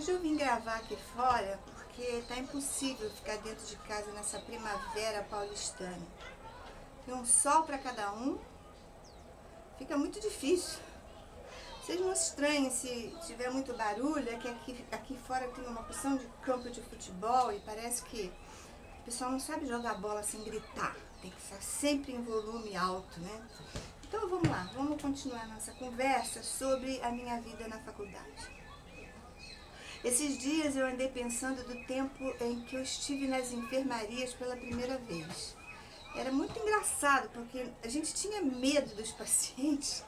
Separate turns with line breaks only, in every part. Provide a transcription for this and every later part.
Hoje eu vim gravar aqui fora porque tá impossível ficar dentro de casa nessa primavera paulistana. Tem um sol para cada um, fica muito difícil. Vocês não estranhem se tiver muito barulho, é que aqui fora tem uma porção de campo de futebol e parece que o pessoal não sabe jogar bola sem gritar. Tem que estar sempre em volume alto, né? Então vamos lá, vamos continuar nossa conversa sobre a minha vida na faculdade. Esses dias eu andei pensando do tempo em que eu estive nas enfermarias pela primeira vez. Era muito engraçado, porque a gente tinha medo dos pacientes,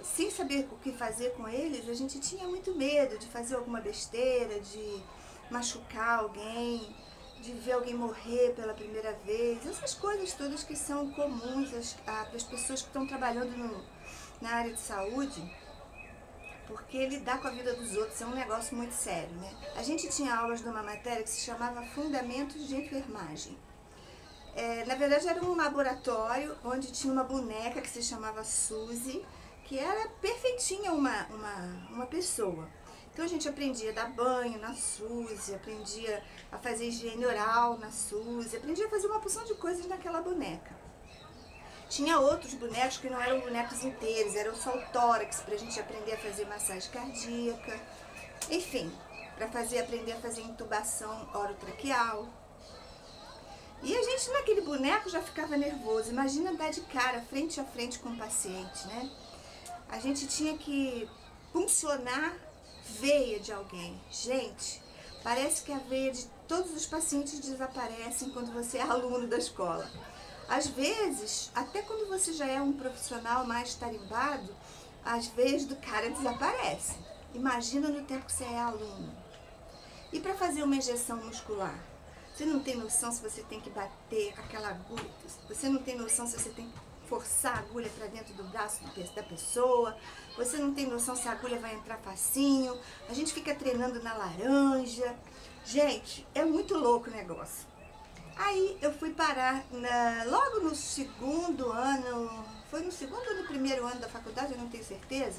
sem saber o que fazer com eles, a gente tinha muito medo de fazer alguma besteira, de machucar alguém, de ver alguém morrer pela primeira vez, essas coisas todas que são comuns para as pessoas que estão trabalhando na área de saúde. Porque lidar com a vida dos outros é um negócio muito sério, né? A gente tinha aulas de uma matéria que se chamava Fundamentos de Enfermagem. Na verdade era um laboratório onde tinha uma boneca que se chamava Suzy, que era perfeitinha uma pessoa. Então a gente aprendia a dar banho na Suzy, aprendia a fazer higiene oral na Suzy, aprendia a fazer uma porção de coisas naquela boneca. Tinha outros bonecos que não eram bonecos inteiros, eram só o tórax, para a gente aprender a fazer massagem cardíaca, enfim, para aprender a fazer intubação orotraqueal. E a gente naquele boneco já ficava nervoso, imagina dar de cara, frente a frente com o paciente, né? A gente tinha que puncionar veia de alguém. Gente, parece que a veia de todos os pacientes desaparecem quando você é aluno da escola. Às vezes, até quando você já é um profissional mais tarimbado, as veias do cara desaparecem. Imagina no tempo que você é aluno. E para fazer uma injeção muscular? Você não tem noção se você tem que bater aquela agulha, você não tem noção se você tem que forçar a agulha para dentro do braço da pessoa, você não tem noção se a agulha vai entrar facinho, a gente fica treinando na laranja. Gente, é muito louco o negócio. Aí eu fui parar logo no segundo ano, foi no segundo ou no primeiro ano da faculdade, eu não tenho certeza,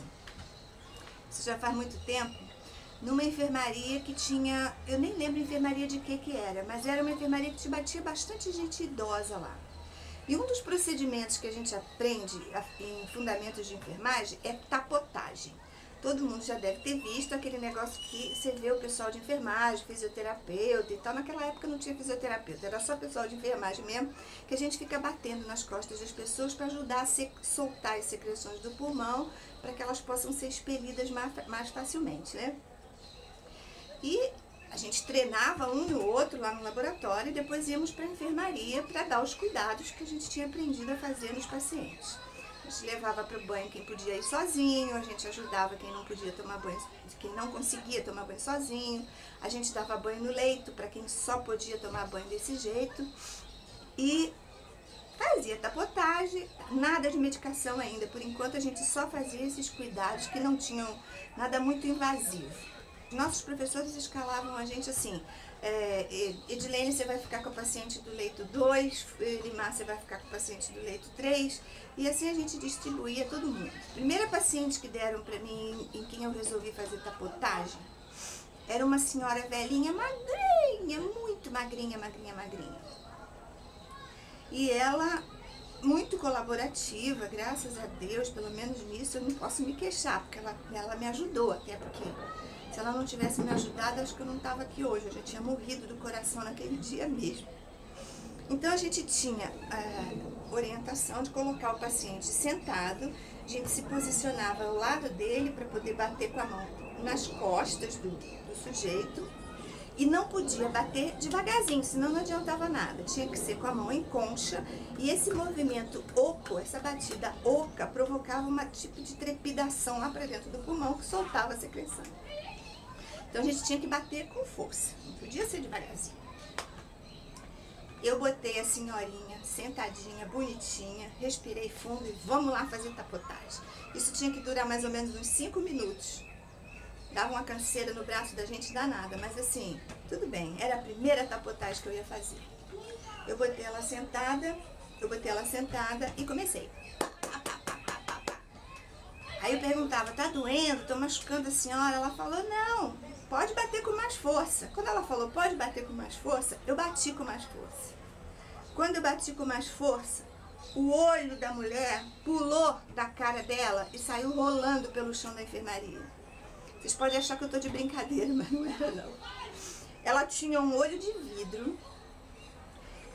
isso já faz muito tempo, numa enfermaria que tinha, eu nem lembro enfermaria de que era, mas era uma enfermaria que te batia bastante gente idosa lá. E um dos procedimentos que a gente aprende em fundamentos de enfermagem é tapotagem. Todo mundo já deve ter visto aquele negócio que você vê o pessoal de enfermagem, fisioterapeuta e tal. Naquela época não tinha fisioterapeuta, era só pessoal de enfermagem mesmo, que a gente fica batendo nas costas das pessoas para ajudar a soltar as secreções do pulmão, para que elas possam ser expelidas mais facilmente, né? E a gente treinava um no outro lá no laboratório e depois íamos para a enfermaria para dar os cuidados que a gente tinha aprendido a fazer nos pacientes. A gente levava para o banho quem podia ir sozinho, a gente ajudava quem não podia tomar banho, quem não conseguia tomar banho sozinho, a gente dava banho no leito para quem só podia tomar banho desse jeito e fazia tapotagem, nada de medicação ainda, por enquanto a gente só fazia esses cuidados que não tinham nada muito invasivo. Nossos professores escalavam a gente assim, Edilene, você vai ficar com a paciente do leito 2, Limar, você vai ficar com a paciente do leito 3, e assim a gente distribuía todo mundo. Primeira paciente que deram pra mim, em quem eu resolvi fazer tapotagem, era uma senhora velhinha, magrinha, muito magrinha. E ela, muito colaborativa, graças a Deus, pelo menos nisso eu não posso me queixar, porque ela me ajudou, até porque se ela não tivesse me ajudado, acho que eu não estava aqui hoje, eu já tinha morrido do coração naquele dia mesmo. Então a gente tinha a orientação de colocar o paciente sentado, a gente se posicionava ao lado dele para poder bater com a mão nas costas do sujeito e não podia bater devagarzinho, senão não adiantava nada, tinha que ser com a mão em concha e esse movimento oco, essa batida oca provocava um tipo de trepidação lá para dentro do pulmão que soltava a secreção. Então a gente tinha que bater com força, não podia ser devagarzinho. Eu botei a senhorinha sentadinha, bonitinha, respirei fundo e vamos lá fazer tapotagem. Isso tinha que durar mais ou menos uns 5 minutos. Dava uma canseira no braço da gente danada, mas assim, tudo bem, era a primeira tapotagem que eu ia fazer. Eu botei ela sentada e comecei. Aí eu perguntava, tá doendo? Tô machucando a senhora? Ela falou, não, pode bater com mais força. Quando ela falou, pode bater com mais força, eu bati com mais força. Quando eu bati com mais força, o olho da mulher pulou da cara dela e saiu rolando pelo chão da enfermaria. Vocês podem achar que eu tô de brincadeira, mas não era não. Ela tinha um olho de vidro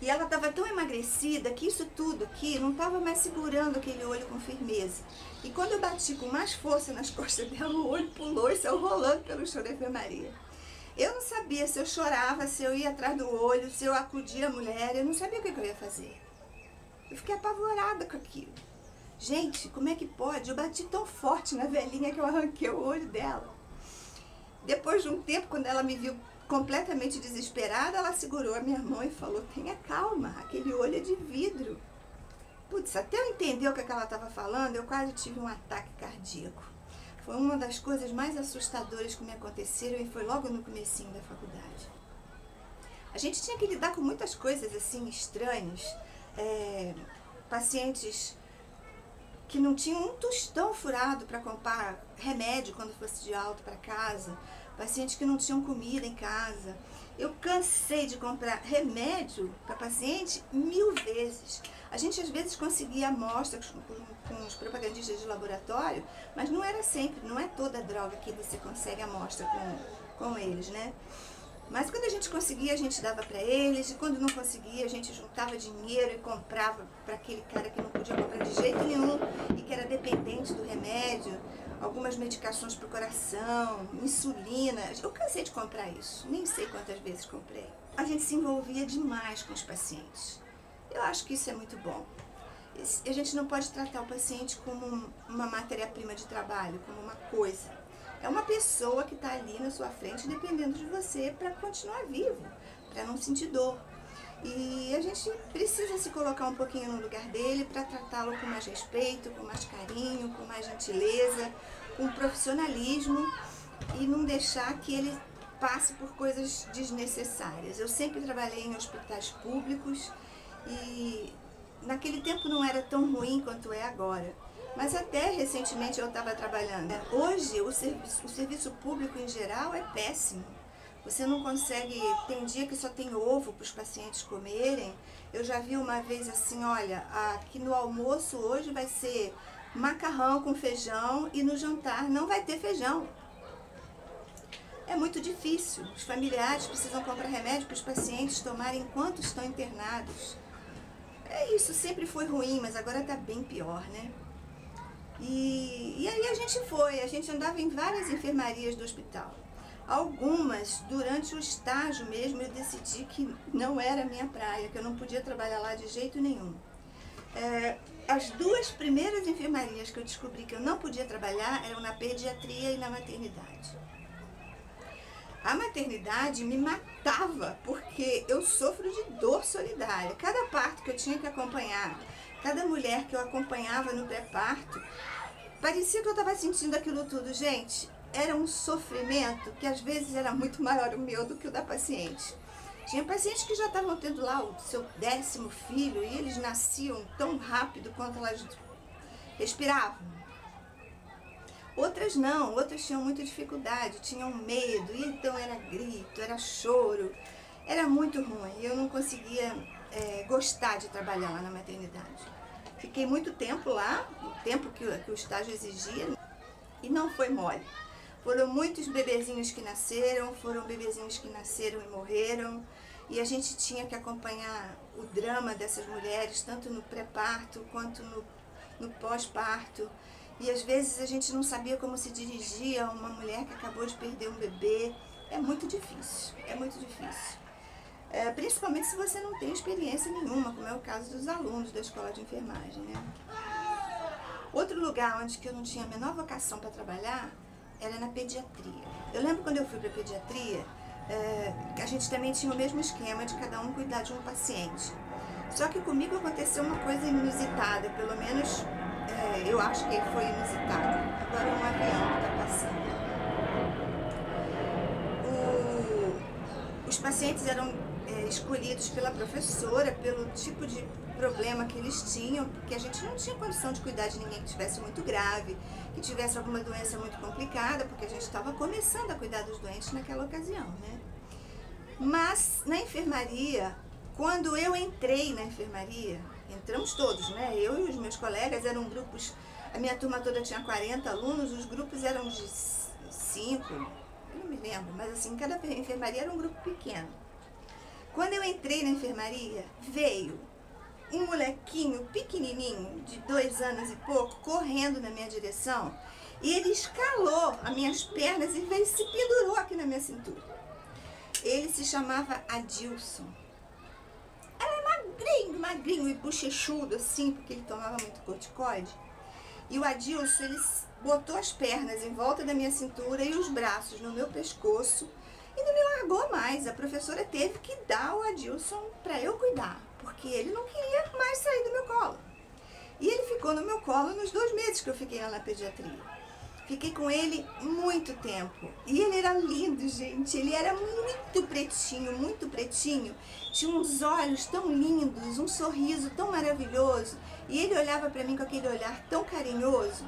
e ela estava tão emagrecida que isso tudo aqui não estava mais segurando aquele olho com firmeza. E quando eu bati com mais força nas costas dela, o olho pulou e saiu rolando pelo chão da enfermaria. Eu não sabia se eu chorava, se eu ia atrás do olho, se eu acudia a mulher, eu não sabia o que eu ia fazer. Eu fiquei apavorada com aquilo. Gente, como é que pode? Eu bati tão forte na velhinha que eu arranquei o olho dela. Depois de um tempo, quando ela me viu completamente desesperada, ela segurou a minha mão e falou, tenha calma, aquele olho é de vidro. Putz, até eu entender o que ela estava falando, eu quase tive um ataque cardíaco. Foi uma das coisas mais assustadoras que me aconteceram e foi logo no comecinho da faculdade. A gente tinha que lidar com muitas coisas assim estranhas, pacientes que não tinham um tostão furado para comprar remédio quando fosse de alta para casa, pacientes que não tinham comida em casa. Eu cansei de comprar remédio para paciente 1000 vezes. A gente às vezes conseguia amostras com os propagandistas de laboratório, mas não era sempre, não é toda droga que você consegue amostra com eles, né? Mas quando a gente conseguia, a gente dava para eles, e quando não conseguia, a gente juntava dinheiro e comprava para aquele cara que não podia comprar de jeito nenhum e que era dependente do remédio, algumas medicações para o coração, insulina. Eu cansei de comprar isso, nem sei quantas vezes comprei. A gente se envolvia demais com os pacientes. Eu acho que isso é muito bom. A gente não pode tratar o paciente como uma matéria-prima de trabalho, como uma coisa. É uma pessoa que está ali na sua frente dependendo de você para continuar vivo, para não sentir dor. E a gente precisa se colocar um pouquinho no lugar dele para tratá-lo com mais respeito, com mais carinho, com mais gentileza, com profissionalismo e não deixar que ele passe por coisas desnecessárias. Eu sempre trabalhei em hospitais públicos e naquele tempo não era tão ruim quanto é agora. Mas até recentemente eu estava trabalhando. Hoje o serviço público em geral é péssimo. Você não consegue, tem dia que só tem ovo para os pacientes comerem. Eu já vi uma vez assim, olha, aqui no almoço hoje vai ser macarrão com feijão e no jantar não vai ter feijão. É muito difícil. Os familiares precisam comprar remédio para os pacientes tomarem enquanto estão internados. É isso, sempre foi ruim, mas agora está bem pior, né? E aí a gente andava em várias enfermarias do hospital. Algumas, durante o estágio mesmo, eu decidi que não era a minha praia, que eu não podia trabalhar lá de jeito nenhum. As duas primeiras enfermarias que eu descobri que eu não podia trabalhar eram na pediatria e na maternidade. A maternidade me matava, porque eu sofro de dor solidária. Cada parto que eu tinha que acompanhar, cada mulher que eu acompanhava no pré-parto, parecia que eu estava sentindo aquilo tudo. Gente, era um sofrimento que às vezes era muito maior o meu do que o da paciente. Tinha pacientes que já estavam tendo lá o seu 10º filho e eles nasciam tão rápido quanto elas respiravam. Outras não, outras tinham muita dificuldade, tinham medo, e então era grito, era choro, era muito ruim. Eu não conseguia gostar de trabalhar lá na maternidade. Fiquei muito tempo lá, o tempo que o estágio exigia, e não foi mole. Foram muitos bebezinhos que nasceram, e morreram, e a gente tinha que acompanhar o drama dessas mulheres, tanto no pré-parto quanto no pós-parto. E às vezes a gente não sabia como se dirigir a uma mulher que acabou de perder um bebê. É muito difícil, é muito difícil. Principalmente se você não tem experiência nenhuma, como é o caso dos alunos da escola de enfermagem, né? Outro lugar onde que eu não tinha a menor vocação para trabalhar era na pediatria. Eu lembro quando eu fui para a pediatria, a gente também tinha o mesmo esquema de cada um cuidar de um paciente. Só que comigo aconteceu uma coisa inusitada, pelo menos eu acho que foi inusitada. Agora um avião que está passando. Os pacientes eram escolhidos pela professora, pelo tipo de problema que eles tinham, porque a gente não tinha condição de cuidar de ninguém que tivesse muito grave, que tivesse alguma doença muito complicada, porque a gente estava começando a cuidar dos doentes naquela ocasião, né? Mas na enfermaria, quando eu entrei na enfermaria, entramos todos, né? Eu e os meus colegas eram grupos, a minha turma toda tinha 40 alunos, os grupos eram de 5, eu não me lembro, mas assim, cada enfermaria era um grupo pequeno. Quando eu entrei na enfermaria, veio um molequinho pequenininho, de 2 anos e pouco, correndo na minha direção, e ele escalou as minhas pernas e veio, se pendurou aqui na minha cintura. Ele se chamava Adilson. Era magrinho, magrinho e bochechudo assim, porque ele tomava muito corticoide. E o Adilson, ele botou as pernas em volta da minha cintura e os braços no meu pescoço e não me largou mais. A professora teve que dar o Adilson para eu cuidar, porque ele não queria mais sair do meu colo. E ele ficou no meu colo nos 2 meses que eu fiquei lá na pediatria. Fiquei com ele muito tempo. E ele era lindo, gente. Ele era muito pretinho. Tinha uns olhos tão lindos, um sorriso tão maravilhoso. E ele olhava para mim com aquele olhar tão carinhoso.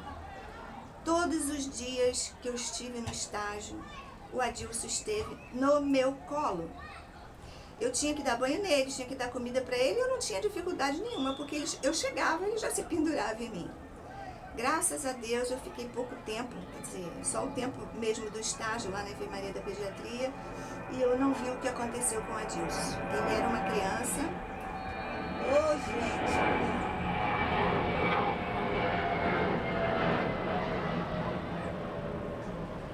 Todos os dias que eu estive no estágio, o Adilson esteve no meu colo. Eu tinha que dar banho nele, tinha que dar comida para ele, eu não tinha dificuldade nenhuma, porque eu chegava e ele já se pendurava em mim. Graças a Deus eu fiquei pouco tempo, quer dizer, só o tempo mesmo do estágio lá na enfermaria da pediatria, e eu não vi o que aconteceu com o Adilson. Ele era uma criança. Ô, gente!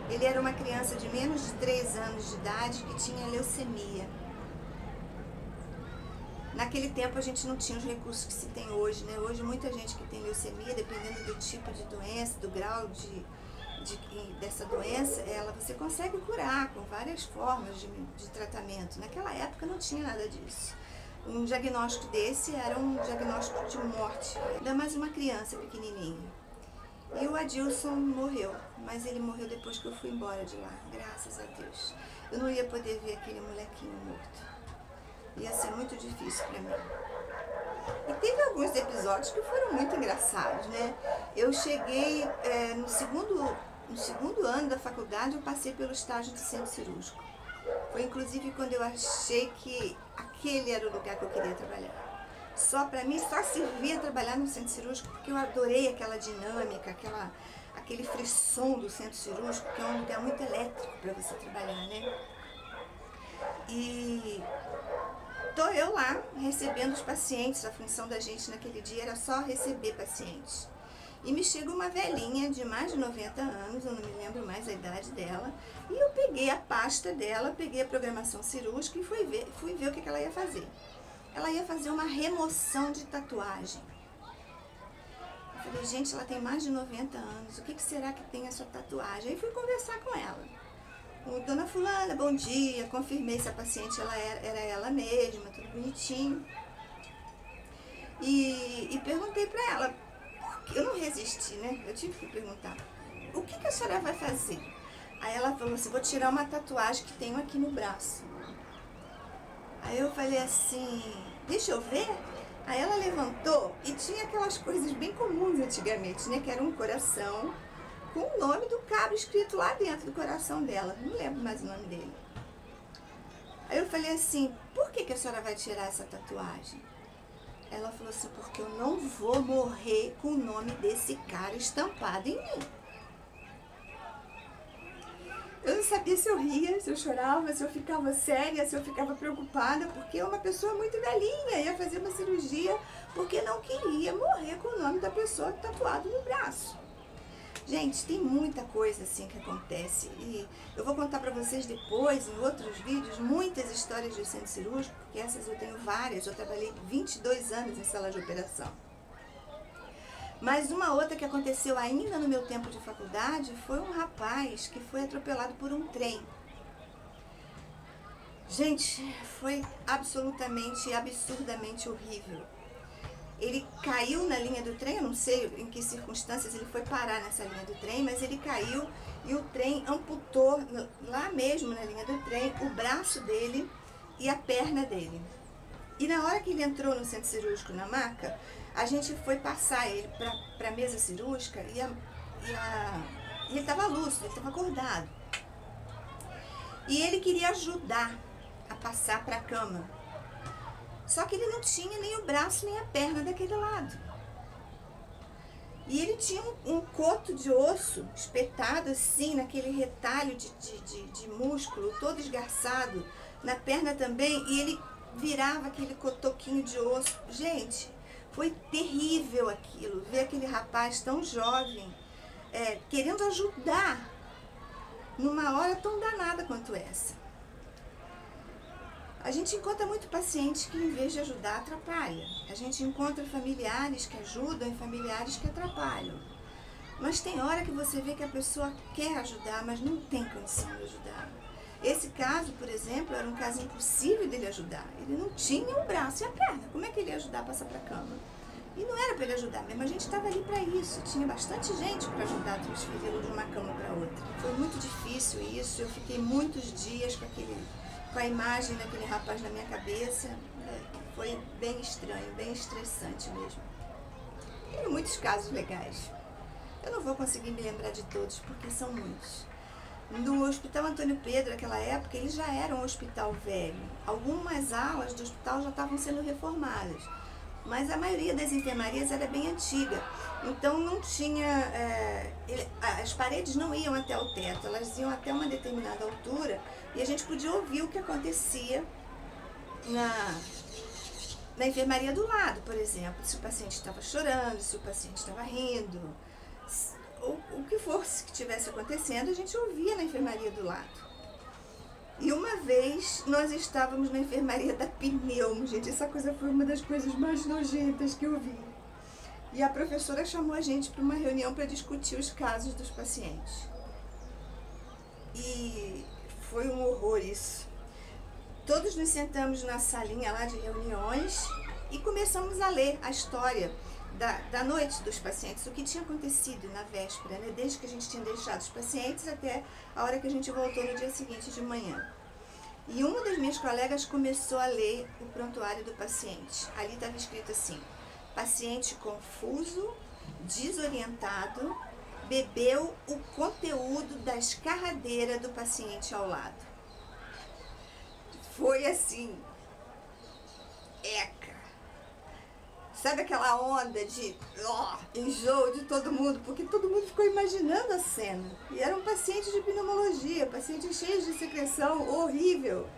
Ele era uma criança de menos de 3 anos de idade que tinha leucemia. Naquele tempo a gente não tinha os recursos que se tem hoje, né? Hoje muita gente que tem leucemia, dependendo do tipo de doença, do grau dessa doença, você consegue curar com várias formas de tratamento. Naquela época não tinha nada disso. Um diagnóstico desse era um diagnóstico de morte, ainda mais uma criança pequenininha. E o Adilson morreu, mas ele morreu depois que eu fui embora de lá, graças a Deus. Eu não ia poder ver aquele molequinho morto. Ia ser muito difícil para mim. E teve alguns episódios que foram muito engraçados, né? Eu cheguei no segundo ano da faculdade, eu passei pelo estágio de centro cirúrgico. Foi inclusive quando eu achei que aquele era o lugar que eu queria trabalhar. Para mim, só servia trabalhar no centro cirúrgico, porque eu adorei aquela dinâmica, aquele frisson do centro cirúrgico, que é um lugar muito elétrico para você trabalhar, né? E tô eu lá recebendo os pacientes. A função da gente naquele dia era só receber pacientes. E me chega uma velhinha de mais de 90 anos, eu não me lembro mais a idade dela, e eu peguei a pasta dela, peguei a programação cirúrgica e fui ver o que ela ia fazer. Ela ia fazer uma remoção de tatuagem. Eu falei, gente, ela tem mais de 90 anos, o que será que tem essa tatuagem? Aí fui conversar com ela. Dona fulana, bom dia, confirmei se a paciente era ela mesma, tudo bonitinho. E perguntei pra ela, porque eu não resisti, né? Eu tive que perguntar, o que a senhora vai fazer? Aí ela falou assim, vou tirar uma tatuagem que tenho aqui no braço. Aí eu falei assim, deixa eu ver. Aí ela levantou e tinha aquelas coisas bem comuns antigamente, né? Que era um coração com o nome do cabra escrito lá dentro do coração dela. Não lembro mais o nome dele. Aí eu falei assim, por que a senhora vai tirar essa tatuagem? Ela falou assim, porque eu não vou morrer com o nome desse cara estampado em mim. Eu não sabia se eu ria, se eu chorava, se eu ficava séria, se eu ficava preocupada, porque é uma pessoa muito velhinha, ia fazer uma cirurgia porque não queria morrer com o nome da pessoa tatuado no braço. Gente, tem muita coisa assim que acontece e eu vou contar pra vocês depois, em outros vídeos, muitas histórias de centro cirúrgico, porque essas eu tenho várias, eu trabalhei 22 anos em sala de operação. Mas uma outra que aconteceu ainda no meu tempo de faculdade foi um rapaz que foi atropelado por um trem. Gente, foi absolutamente, absurdamente horrível. Ele caiu na linha do trem, eu não sei em que circunstâncias ele foi parar nessa linha do trem, mas ele caiu e o trem amputou lá mesmo na linha do trem o braço dele e a perna dele. E na hora que ele entrou no centro cirúrgico, na maca, a gente foi passar ele para a mesa cirúrgica e ele estava lúcido, ele estava acordado. E ele queria ajudar a passar para a cama. Só que ele não tinha nem o braço nem a perna daquele lado. E ele tinha um coto de osso espetado assim, naquele retalho de músculo, todo esgarçado, na perna também, e ele virava aquele cotoquinho de osso. Gente, foi terrível aquilo, ver aquele rapaz tão jovem, querendo ajudar, numa hora tão danada quanto essa. A gente encontra muito paciente que, em vez de ajudar, atrapalha. A gente encontra familiares que ajudam e familiares que atrapalham. Mas tem hora que você vê que a pessoa quer ajudar, mas não tem condição de ajudar. Esse caso, por exemplo, era um caso impossível dele ajudar. Ele não tinha o braço e a perna. Como é que ele ia ajudar a passar para a cama? E não era para ele ajudar mesmo, a gente estava ali para isso. Tinha bastante gente para ajudar a transferi-lo de uma cama para outra. Foi muito difícil isso, eu fiquei muitos dias com a imagem daquele rapaz na minha cabeça. Foi bem estranho, bem estressante mesmo. Tem muitos casos legais. Eu não vou conseguir me lembrar de todos, porque são muitos. No Hospital Antônio Pedro, naquela época, ele já era um hospital velho. Algumas alas do hospital já estavam sendo reformadas, mas a maioria das enfermarias era bem antiga. Então não tinha... as paredes não iam até o teto, elas iam até uma determinada altura e a gente podia ouvir o que acontecia na enfermaria do lado, por exemplo. Se o paciente estava chorando, se o paciente estava rindo, o que fosse que estivesse acontecendo, a gente ouvia na enfermaria do lado. E uma vez nós estávamos na enfermaria da Pneumo, gente, essa coisa foi uma das coisas mais nojentas que eu vi. E a professora chamou a gente para uma reunião para discutir os casos dos pacientes. E foi um horror isso. Todos nos sentamos na salinha lá de reuniões e começamos a ler a história da noite dos pacientes, o que tinha acontecido na véspera, né? Desde que a gente tinha deixado os pacientes até a hora que a gente voltou no dia seguinte de manhã. E uma das minhas colegas começou a ler o prontuário do paciente. Ali estava escrito assim: paciente confuso, desorientado, bebeu o conteúdo da escarradeira do paciente ao lado. Foi assim, sabe aquela onda de enjoo de todo mundo, porque todo mundo ficou imaginando a cena. E era um paciente de pneumologia, paciente cheio de secreção, horrível.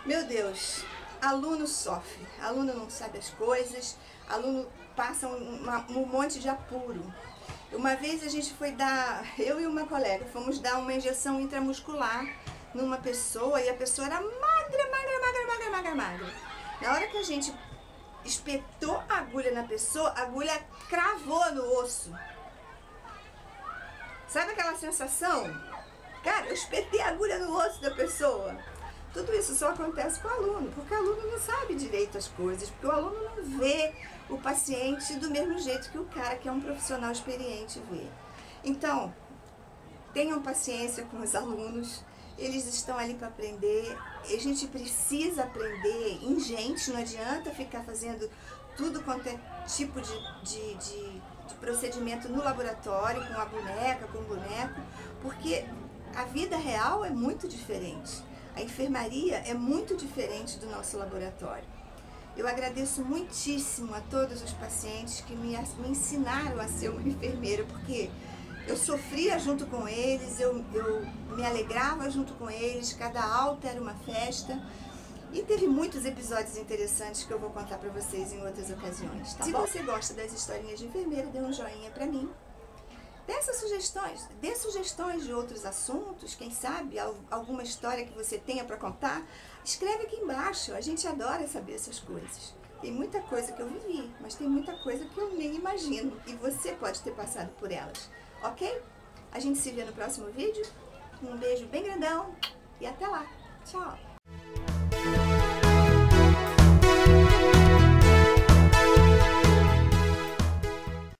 Meu Deus, aluno sofre, aluno não sabe as coisas, aluno passa um monte de apuro. Uma vez a gente foi eu e uma colega, fomos dar uma injeção intramuscular numa pessoa e a pessoa era magra. Na hora que a gente espetou a agulha na pessoa, a agulha cravou no osso. Sabe aquela sensação? Cara, eu espetei a agulha no osso da pessoa. Tudo isso só acontece com o aluno, porque o aluno não sabe direito as coisas, porque o aluno não vê o paciente do mesmo jeito que o cara que é um profissional experiente vê. Então, tenham paciência com os alunos. Eles estão ali para aprender, a gente precisa aprender em gente, não adianta ficar fazendo tudo quanto é tipo de procedimento no laboratório, com a boneca, com o boneco, porque a vida real é muito diferente. A enfermaria é muito diferente do nosso laboratório. Eu agradeço muitíssimo a todos os pacientes que me ensinaram a ser uma enfermeira, porque eu sofria junto com eles, eu me alegrava junto com eles, cada alta era uma festa. E teve muitos episódios interessantes que eu vou contar pra vocês em outras ocasiões, tá? Se você gosta das historinhas de enfermeira, dê um joinha pra mim. Dê sugestões de outros assuntos, quem sabe alguma história que você tenha pra contar. Escreve aqui embaixo, a gente adora saber essas coisas. Tem muita coisa que eu vivi, mas tem muita coisa que eu nem imagino e você pode ter passado por elas. Ok? A gente se vê no próximo vídeo. Um beijo bem grandão e até lá. Tchau!